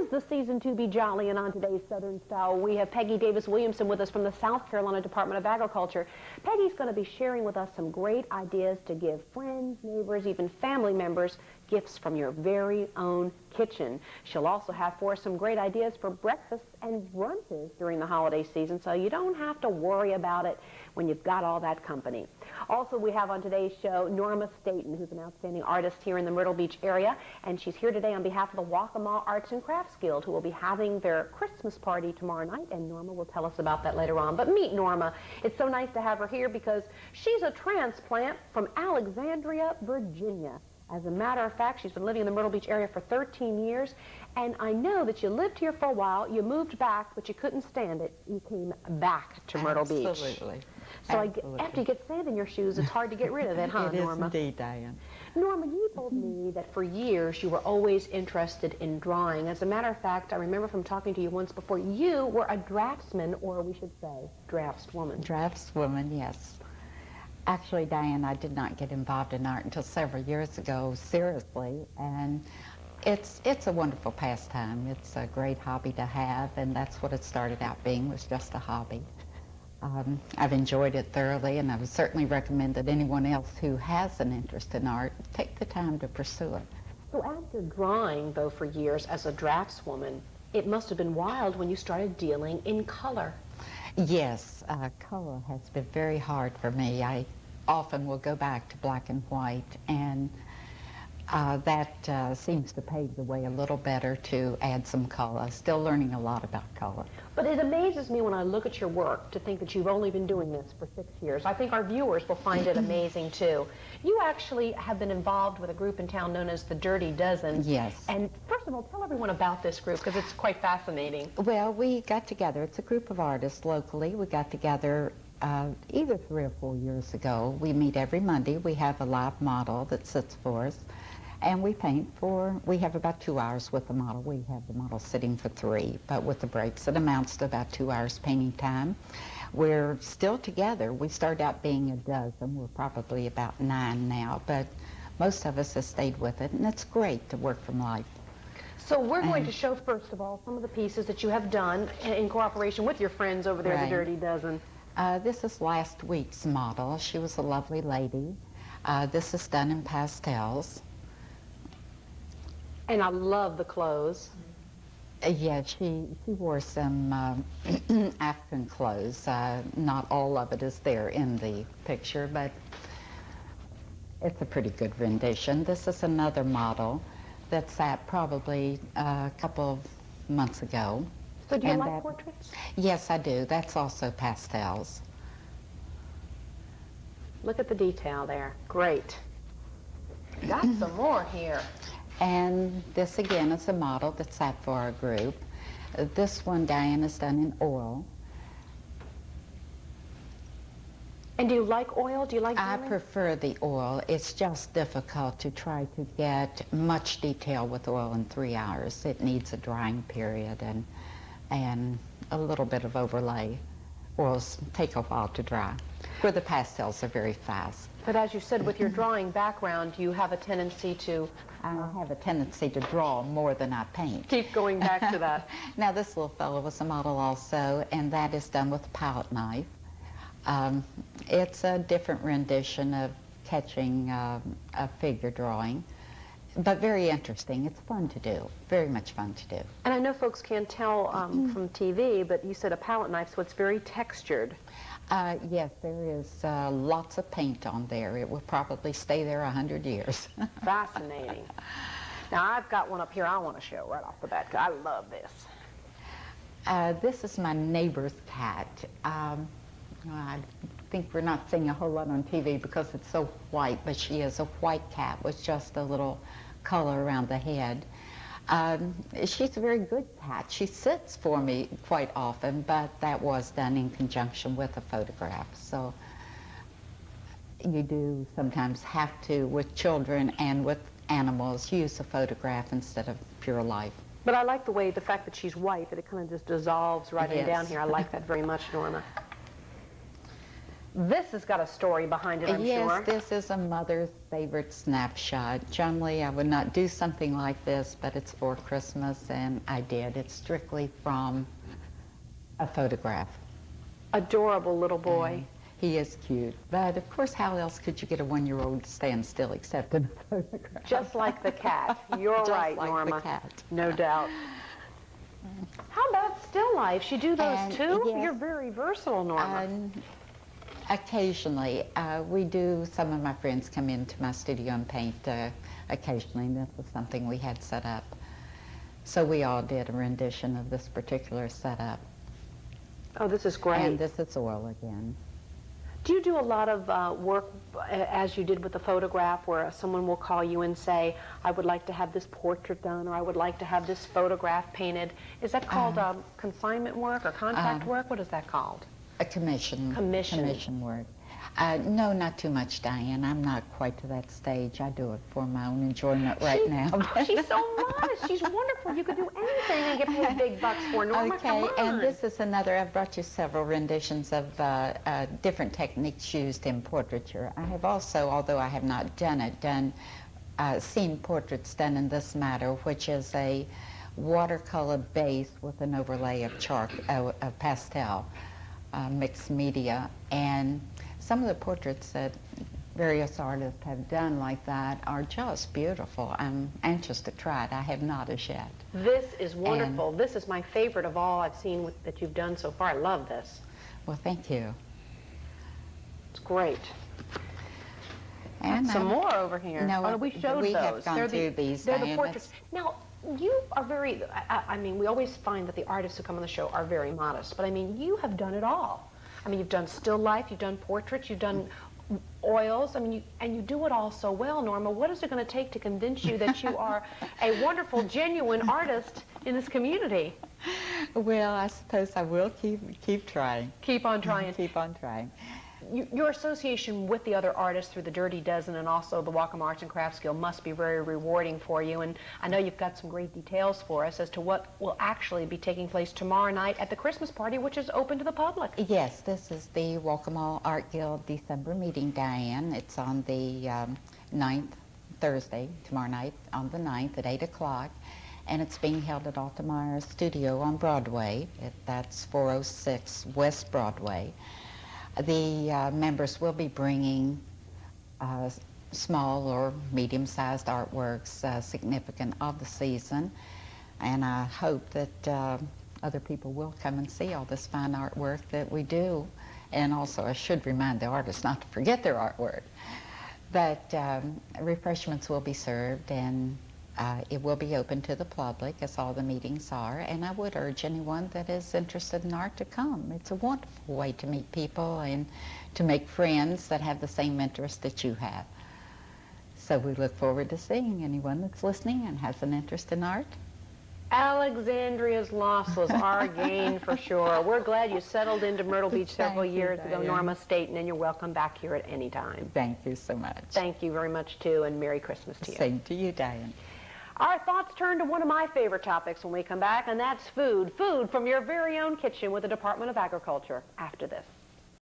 'Tis the season to be jolly, and on today's Southern Style, we have Peggy Davis Williamson with us from the South Carolina Department of Agriculture. Peggy's going to be sharing with us some great ideas to give friends, neighbors, even family members gifts from your very own kitchen. She'll also have for us some great ideas for breakfasts and brunches during the holiday season, so you don't have to worry about it when you've got all that company. Also, we have on today's show Norma Staten, who's an outstanding artist here in the Myrtle Beach area, and she's here today on behalf of the Waccamaw Arts and Crafts Guild, who will be having their Christmas party tomorrow night, and Norma will tell us about that later on. But meet Norma. It's so nice to have her here because she's a transplant from Alexandria, Virginia. As a matter of fact, she's been living in the Myrtle Beach area for 13 years, and I know that you lived here for a while, you moved back, but you couldn't stand it. You came back to Myrtle Beach. Absolutely. So Absolutely. after you get sand in your shoes, it's hard to get rid of it, huh, Norma? It is indeed, Diane. Norma, you told me that for years you were always interested in drawing. As a matter of fact, I remember from talking to you once before, you were a draftsman, or we should say, draftswoman. Draftswoman, yes. Actually, Diane, I did not get involved in art until several years ago, seriously, and it's a wonderful pastime. It's a great hobby to have, and that's what it started out being, was just a hobby. I've enjoyed it thoroughly, and I would certainly recommend that anyone else who has an interest in art take the time to pursue it. So after drawing, though, for years as a draftswoman, it must have been wild when you started dealing in color. Yes, color has been very hard for me. I often will go back to black and white, and that seems to pave the way a little better to add some color. Still learning a lot about color. But it amazes me when I look at your work to think that you've only been doing this for 6 years. I think our viewers will find it amazing, too. You actually have been involved with a group in town known as the Dirty Dozen. Yes. And first of all, tell everyone about this group, because it's quite fascinating. Well, we got together. It's a group of artists locally. We got together either 3 or 4 years ago. We meet every Monday. We have a live model that sits for us. And we paint we have about 2 hours with the model. We have the model sitting for 3, but with the breaks, it amounts to about 2 hours painting time. We're still together. We started out being a dozen. We're probably about 9 now, but most of us have stayed with it, and it's great to work from life. So we're going to show, first of all, some of the pieces that you have done in cooperation with your friends over there, Right. the Dirty Dozen. This is last week's model. She was a lovely lady. This is done in pastels. And I love the clothes. Yeah, she wore some African clothes. Not all of it is there in the picture, but it's a pretty good rendition. This is another model that sat probably a couple of months ago. So do you like portraits? Yes, I do. That's also pastels. Look at the detail there. Great. Got some more here. And this again is a model that sat for our group. This one, Diane, is done in oil. And do you like oil? Do you like I dealing? prefer the oil. It's just difficult to try to get much detail with oil in 3 hours. It needs a drying period and a little bit of overlay. Oils take a while to dry, where the pastels are very fast. But as you said, with your drawing background, you have a tendency to I have a tendency to draw more than I paint. keep going back to that. Now this little fellow was a model also, and that is done with a palette knife. It's a different rendition of catching a figure drawing, but very interesting. It's fun to do, very much fun to do. And I know folks can't tell from TV, but you said a palette knife, so it's very textured. Yes, there is lots of paint on there. It will probably stay there 100 years. Fascinating. Now, I've got one up here I want to show right off the bat, 'cause I love this. This is my neighbor's cat. I think we're not seeing a whole lot on TV because it's so white, but she is a white cat with just a little color around the head. She's a very good cat. She sits for me quite often, but that was done in conjunction with a photograph. So you do sometimes have to, with children and with animals, use a photograph instead of pure life. But I like the fact that she's white, that it kind of just dissolves right in Yes. down here. I like that very much, Norma. This has got a story behind it, I'm Yes, sure. this is a mother's favorite snapshot. Generally, I would not do something like this, but it's for Christmas, and I did. It's strictly from a photograph. Adorable little boy. He is cute. But, of course, how else could you get a one-year-old to stand still except in a photograph? Just like the cat. You're Just right, like Norma. the cat. No doubt. How about still lifes? You do those And, too? yes. You're very versatile, Norma. Occasionally. We do, some of my friends come into my studio and paint occasionally, and this was something we had set up. So we all did a rendition of this particular setup. Oh, this is great. And this is oil again. Do you do a lot of work, as you did with the photograph, where someone will call you and say, I would like to have this portrait done, or I would like to have this photograph painted? Is that called consignment work or contract work? What is that called? A commission. Commission. Commission work. No, not too much, Diane. I'm not quite to that stage. I do it for my own enjoyment right now. She's so modest. She's wonderful. You could do anything and get paid big bucks for. Norma, come Okay, on. and this is another, I've brought you several renditions of different techniques used in portraiture. I have also, although I have not done it, seen portraits done in this matter, which is a watercolor base with an overlay of of pastel mixed media. And some of the portraits that various artists have done like that are just beautiful. I'm anxious to try it. I have not as yet. This is wonderful. This is my favorite of all I've seen that you've done so far. I love this. Well, thank you. It's great. And Some more over here. No, oh, we showed we those. have gone through these, They're the Diane. portraits. Now, you are very, I mean, we always find that the artists who come on the show are very modest, but I mean, you have done it all. I mean, you've done still life, you've done portraits, you've done oils. I mean, you do it all so well, Norma. What is it going to take to convince you that you are a wonderful, genuine artist in this community? Well, I suppose I will keep trying. Keep on trying. Keep on trying. Your association with the other artists through the Dirty Dozen and also the Wacom Arts and Crafts Guild must be very rewarding for you, and I know you've got some great details for us as to what will actually be taking place tomorrow night at the Christmas party, which is open to the public. Yes, this is the Wacom Art Guild December meeting, Diane. It's on the 9th, Thursday, tomorrow night, on the 9th at 8 o'clock, and it's being held at Altameyer's Studio on Broadway. That's 406 West Broadway. The members will be bringing small or medium-sized artworks significant of the season, and I hope that other people will come and see all this fine artwork that we do. And also, I should remind the artists not to forget their artwork. But refreshments will be served, and it will be open to the public, as all the meetings are, and I would urge anyone that is interested in art to come. It's a wonderful way to meet people and to make friends that have the same interest that you have. So we look forward to seeing anyone that's listening and has an interest in art. Alexandria's loss was our gain for sure. We're glad you settled into Myrtle Beach several years ago, Norma Staten, and you're welcome back here at any time. Thank you so much. Thank you very much, too, and Merry Christmas to you. Same to you, Diane. Our thoughts turn to one of my favorite topics when we come back, and that's food. Food from your very own kitchen with the Department of Agriculture after this.